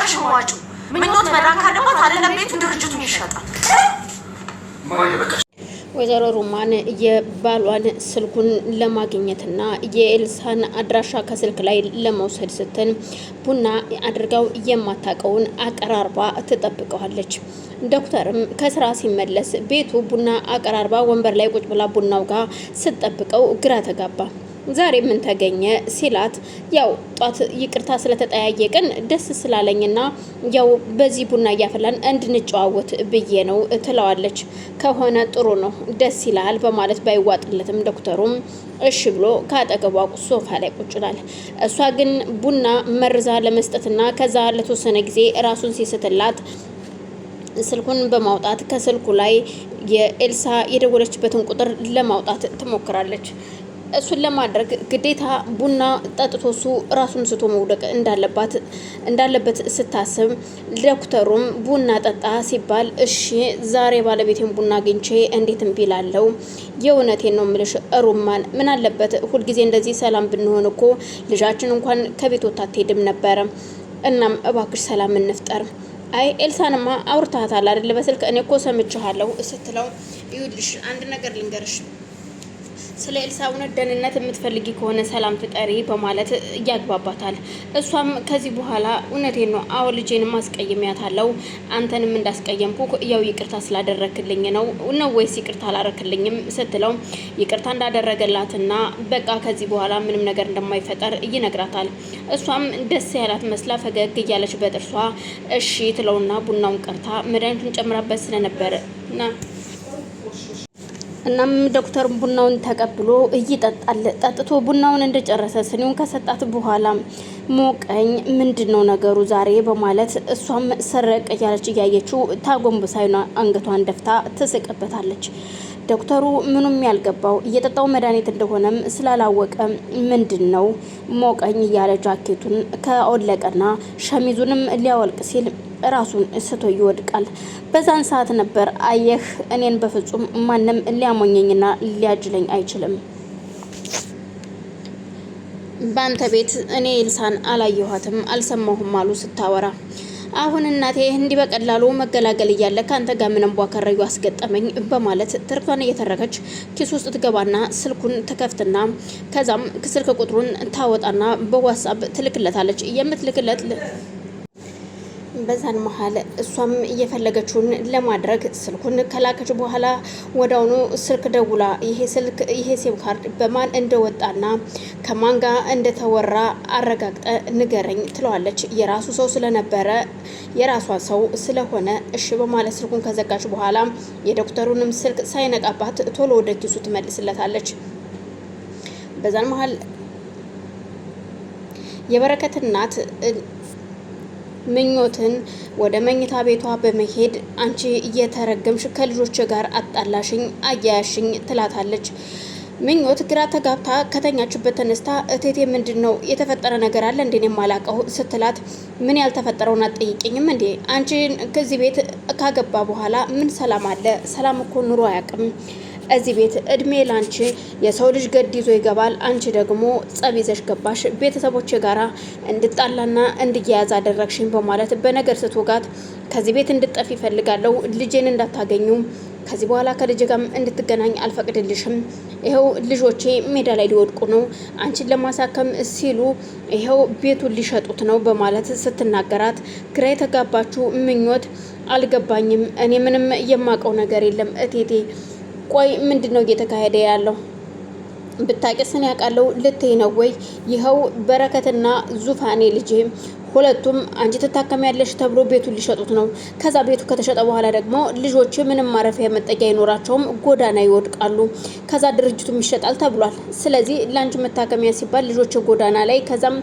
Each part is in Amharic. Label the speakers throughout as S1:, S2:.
S1: ሸዋጩ ምኞት መዳን ካለባት አይደለም ቤቱ ድርጅቱን ይሸጣል።
S2: ወይዘሮ ሩማን የባሏን ስልኩን ለማግኘትና የኤልሳን አድራሻ ከስልክ ላይ ለመውሰድ ስትል ቡና አድርጋው የማታቀውን አቀራርባ ትጠብቀዋለች። ዶክተርም ከስራ ሲመለስ ቤቱ ቡና አቀራርባ ወንበር ላይ ቁጭ ብላ ቡናው ጋር ስትጠብቀው ግራ ተጋባ። ዛሬ ምን ተገኘ ሲላት ያው ጧት ይቅርታ ስለተጠያየቅን ደስ ስላለኝና ያው በዚህ ቡና እያፈላን እንድንጨዋወት ብዬ ነው ትለዋለች። ከሆነ ጥሩ ነው ደስ ይላል በማለት ባይዋጥለትም ዶክተሩም እሺ ብሎ ካጠገቧ ሶፋ ላይ ቁጭ ይላል። እሷ ግን ቡና መርዛ ለመስጠትና ከዛ ለተወሰነ ጊዜ ራሱን ሲስትላት ስልኩን በማውጣት ከስልኩ ላይ የኤልሳ የደወለችበትን ቁጥር ለማውጣት ትሞክራለች። እሱን ለማድረግ ግዴታ ቡና ጠጥቶሱ ራሱን ስቶ መውደቅ እንዳለበት ስታስብ ዶክተሩም ቡና ጠጣ ሲባል እሺ ዛሬ ባለቤቴን ቡና አግኝቼ እንዴት እምቢ እላለሁ? የእውነቴን ነው ምልሽ ሩማን፣ ምን አለበት ሁልጊዜ እንደዚህ ሰላም ብንሆን እኮ ልጃችን እንኳን ከቤት ወጣ አትሄድም ነበረ። እናም እባክሽ ሰላም እንፍጠር። አይ ኤልሳንማ አውርታታል አይደል በስልክ እኔ እኮ ሰምቻለሁ ስትለው ይኸውልሽ አንድ ነገር ልንገርሽ ስለ ኤልሳ እውነት ደህንነት የምትፈልጊ ከሆነ ሰላም ፍጠሪ በማለት ያግባባታል። እሷም ከዚህ በኋላ እውነቴን ነው አዎ ልጄንም አስቀይሜያታለሁ አንተንም እንዳስቀየምኩ ያው ይቅርታ ስላደረክልኝ ነው ወይስ ይቅርታ አላረክልኝም ስትለው ይቅርታ እንዳደረገላትና በቃ ከዚህ በኋላ ምንም ነገር እንደማይፈጠር ይነግራታል። እሷም ደስ ያላት መስላ ፈገግ እያለች በጥርሷ እሺ ትለውና ቡናውን ቀርታ መድኃኒቱን ጨምራበት ስለነበር እናም ዶክተር ቡናውን ተቀብሎ ይጠጣል። ጠጥቶ ቡናውን እንደጨረሰ ስኒውን ከሰጣት በኋላ ሞቀኝ ምንድነው ነገሩ ዛሬ በማለት እሷም ሰረቅ እያለች እያየችው ታጎንብሳይና አንገቷን ደፍታ ትስቅበታለች። ዶክተሩ ምኑም ያልገባው እየጠጣው መድኃኒት እንደሆነም ስላላወቀ ምንድነው ሞቀኝ እያለ ጃኬቱን ከወለቀና ሸሚዙንም ሊያወልቅ ሲል ራሱን ስቶ ይወድቃል። በዛን ሰዓት ነበር አየህ እኔን በፍጹም ማንም ሊያሞኘኝና ሊያጅለኝ አይችልም። ባንተ ቤት እኔ ኤልሳን አላየኋትም አልሰማሁም አሉ ስታወራ። አሁን እናቴ እንዲህ በቀላሉ መገላገል እያለ ካንተ ጋር ምንም ቧከረዩ አስገጠመኝ በማለት ትርቷን እየተረከች ኪስ ውስጥ ትገባና ስልኩን ትከፍትና ከዛም ስልክ ቁጥሩን ታወጣና በዋትስአፕ ትልክለታለች። የምትልክለት በዛን መሀል እሷም እየፈለገችውን ለማድረግ ስልኩን ከላከች በኋላ ወዳውኑ ስልክ ደውላ ይሄ ሲም ካርድ በማን እንደወጣና ከማን ጋር እንደተወራ አረጋግጠ ንገረኝ ትለዋለች። የራሱ ሰው ስለነበረ የራሷ ሰው ስለሆነ እሺ በማለት ስልኩን ከዘጋች በኋላ የዶክተሩንም ስልክ ሳይነቃባት ቶሎ ወደ ኪሱ ትመልስለታለች። በዛን መሀል የበረከት እናት ምኞትን ወደ መኝታ ቤቷ በመሄድ አንቺ እየተረገምሽ ከልጆች ጋር አጣላሽኝ አያያሽኝ ትላታለች። ምኞት ግራ ተጋብታ ከተኛችበት ተነስታ እቴቴ ምንድነው የተፈጠረ ነገር አለ እንዴ የማላቀው ስትላት ምን ያልተፈጠረውን አትጠይቂኝም እንዴ አንቺ ከዚህ ቤት ካገባ በኋላ ምን ሰላም አለ? ሰላም እኮ ኑሮ አያውቅም እዚህ ቤት እድሜ ላንቺ የሰው ልጅ ገድ ይዞ ይገባል። አንቺ ደግሞ ጸብ ይዘሽ ገባሽ ቤተሰቦች ጋራ እንድጣላና እንድያያዝ አደረግሽኝ በማለት በነገር ስትወጋት ከዚህ ቤት እንድጠፊ ይፈልጋለሁ ልጄን እንዳታገኙ ከዚህ በኋላ ከልጅ ጋር እንድትገናኝ አልፈቅድልሽም። ይሄው ልጆቼ ሜዳ ላይ ሊወድቁ ነው አንቺን ለማሳከም ሲሉ ይሄው ቤቱን ሊሸጡት ነው በማለት ስትናገራት ግራ የተጋባችው ምኞት አልገባኝም እኔ ምንም የማውቀው ነገር የለም እቴቴ ቆይ ምንድነው እየተካሄደ ያለው? ብታቂስን ያውቃለው ልትይ ነው ወይ? ይኸው በረከትና ዙፋኔ ልጄ ሁለቱም አንቺ ተታከሚያለሽ ተብሎ ቤቱን ሊሸጡት ነው። ከዛ ቤቱ ከተሸጠ በኋላ ደግሞ ልጆች ምንም ማረፊያ መጠጊያ አይኖራቸውም ጎዳና ይወድቃሉ። ከዛ ድርጅቱም ይሸጣል ተብሏል። ስለዚህ ላንቺ መታከሚያ ሲባል ልጆች ጎዳና ላይ ከዛም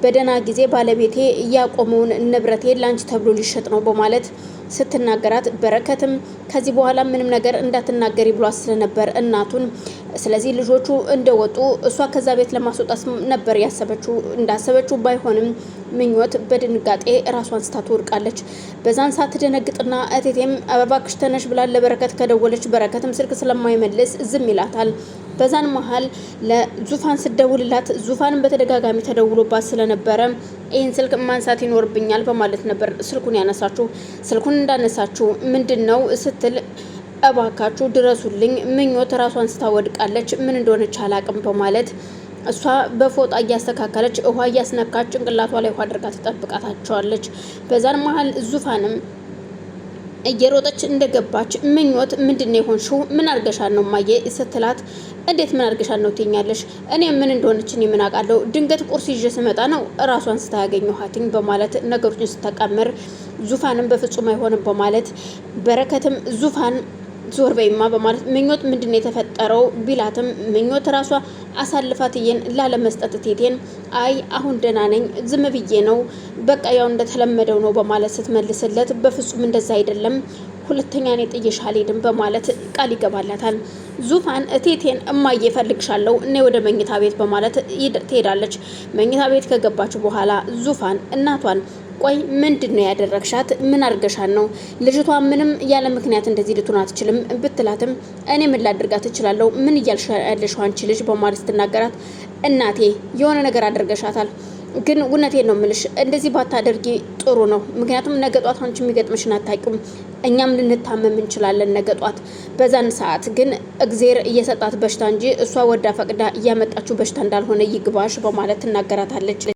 S2: በደና ጊዜ ባለቤቴ ያቆመውን ንብረቴ ላንቺ ተብሎ ሊሸጥ ነው በማለት ስትናገራት በረከትም ከዚህ በኋላ ምንም ነገር እንዳትናገሪ ብሏ ስለነበር እናቱን ስለዚህ ልጆቹ እንደወጡ እሷ ከዛ ቤት ለማስወጣት ነበር ያሰበችው። እንዳሰበችው ባይሆንም ምኞት በድንጋጤ ራሷን ስታወርቃለች። በዛን ሰዓት ደነግጥና እቴቴም አበባክሽ ተነሽ ብላ ለበረከት ከደወለች በረከትም ስልክ ስለማይመልስ ዝም ይላታል። በዛን መሀል ለዙፋን ስደውልላት ዙፋንን በተደጋጋሚ ተደውሎባት ስለነበረ ይህን ስልክ ማንሳት ይኖርብኛል በማለት ነበር ስልኩን ያነሳችሁ። ስልኩን እንዳነሳችሁ ምንድነው ስትል እባካችሁ ድረሱልኝ፣ ምኞት ራሷን ስታወድቃለች፣ ምን እንደሆነች አላቅም በማለት እሷ በፎጣ እያስተካከለች ውሃ እያስነካች ጭንቅላቷ ላይ ውሃ አድርጋ ትጠብቃታቸዋለች። በዛን መሀል ዙፋንም እየሮጠች እንደገባች ምኞት ምንድነው የሆንሽው? ምን አርገሻል ነው ማየ ስትላት፣ እንዴት ምን አርገሻል ነው ትኛለሽ? እኔ ምን እንደሆነች እኔ ምን አውቃለሁ? ድንገት ቁርስ ይዤ ስመጣ ነው ራሷን ስታገኘኋትኝ በማለት ነገሮችን ስታቃምር፣ ዙፋንም በፍጹም አይሆንም በማለት በረከትም ዙፋን ዞር በይማ በማለት ምኞት ምንድነው የተፈጠረው ቢላትም ምኞት ራሷ አሳልፋትዬን ላለመስጠት ቴቴን አይ አሁን ደህና ነኝ ዝም ብዬ ነው በቃ ያው እንደተለመደው ነው በማለት ስትመልስለት በፍጹም እንደዛ አይደለም ሁለተኛ እኔ ጥዬሽ አልሄድም በማለት ቃል ይገባላታል። ዙፋን ቴቴን እማዬ እፈልግሻለሁ እኔ ወደ መኝታ ቤት በማለት ትሄዳለች። መኝታ ቤት ከገባች በኋላ ዙፋን እናቷን ቆይ ምንድነው ያደረግሻት? ምን አርገሻት ነው? ልጅቷ ምንም ያለ ምክንያት እንደዚህ ልትሆን አትችልም ብትላትም እኔ ምን ላድርጋት እችላለሁ? ምን እያልሽ ያለሽው አንቺ ልጅ በማለት ስትናገራት እናቴ የሆነ ነገር አድርገሻታል፣ ግን እውነቴን ነው የምልሽ እንደዚህ ባታደርጊ ጥሩ ነው። ምክንያቱም ነገ ጧት አንቺ የሚገጥምሽን አታውቂም፣ እኛም ልንታመም እንችላለን ነገ ጧት። በዛን ሰዓት ግን እግዜር እየሰጣት በሽታ እንጂ እሷ ወዳ ፈቅዳ እያመጣችው በሽታ እንዳልሆነ ይግባሽ በማለት ትናገራታለች።